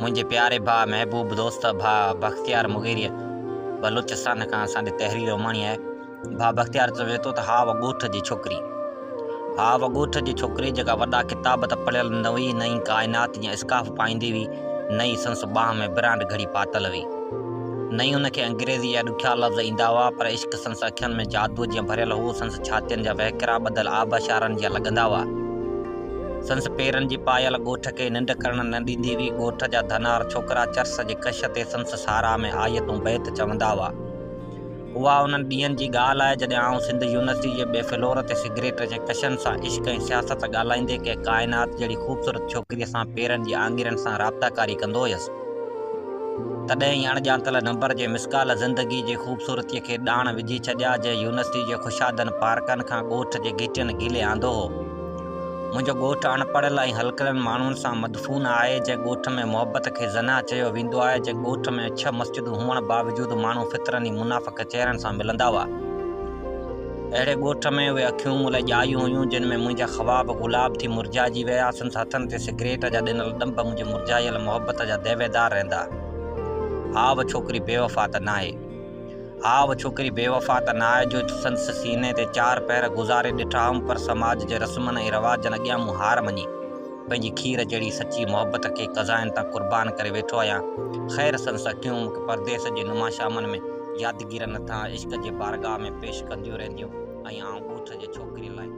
मुंहिंजे प्यारे भाउ महबूब दोस्त भाउ बख़्तियार मुगीरी बलूचिस्तान खां असांजी तहरीर उमाणी आहे। भाउ बख़्तियार चवे थो त हा व ॻोठ जी छोकिरी, हा व ॻोठ जी छोकिरी जेका वॾा किताब त पढ़ियल न हुई, नई काइनात जीअं स्काफ पाईंदी हुई, नई संस बाह में ब्रांड घड़ी पातल हुई, नई उनखे अंग्रेज़ी जा ॾुखिया लफ़्ज़ ईंदा हुआ, पर इश्क संस अखियुनि में जादू जीअं भरियल हो। संस छातियुनि जा वहकिरा ॿधल आबशारनि जीअं लॻंदा हुआ। संस पेरनि जी पायल ॻोठ खे निंड करण न ॾींदी हुई। ॻोठ जा धनार छोकिरा चर्स जे कश ते संस सारा में आयतूं बैत चवंदा हुआ। उहा उन्हनि ॾींहंनि जी ॻाल्हि आहे जॾहिं आउं सिंध यूनिवर्सिटी जे ॿिए फ्लोर ते सिगरेट जे कशनि सां इश्क ऐं सियासत ॻाल्हाईंदे कंहिं काइनात जहिड़ी ख़ूबसूरत छोकिरीअ सां पेरनि जी आङिरनि सां राब्ताकारी कंदो हुयसि। तॾहिं ई अणॼातल नंबर जे मिसकाल ज़िंदगी जी ख़ूबसूरतीअ खे ॾाण विझी छॾिया जंहिं यूनिवर्सिटी जे ख़ुशादनि पार्कनि खां ॻोठ जे घिटियुनि गिले आंदो हो। मुंहिंजो ॻोठु अणपढ़ियल ऐं हल्कनि माण्हुनि सां मदफ़ून आहे। जंहिं ॻोठ में मुहबत खे ज़ना चयो वेंदो आहे, जंहिं ॻोठ में 6 मस्जिदूं हुअण बावजूदु माण्हू फितरनी मुनाफ़िक़ चहिरनि सां मिलंदा हुआ। अहिड़े ॻोठ में उहे अखियूं मुलॼायूं हुयूं जिन में मुंहिंजा ख़्वाब गुलाब थी मुरझाइजी विया। संस हथनि ते सिगरेट जा ॾिनल ॾंभ मुंहिंजी मुरझायल मुहबत जा देवेदार रहंदा। हा व छोकिरी बेवफ़ा त नाहे, हा व छोकिरी बेवफ़ा त नाहे जो संस सीने ते 4 पैर गुज़ारे ॾिठा हुअमि, पर समाज जे रस्मनि ऐं रवाजनि अॻियां मूं हार मञी पंहिंजी खीर जहिड़ी सची मुहबत खे क़ज़ाइनि तां क़ुर्बान करे वेठो आहियां। ख़ैर संस अखियूं मूंखे परदेस जे नुमाशामनि में यादगीरनि तां इश्क जे बारगाह में पेश कंदियूं रहंदियूं ऐं आउं ॻोठ जे छोकिरीअ लाइ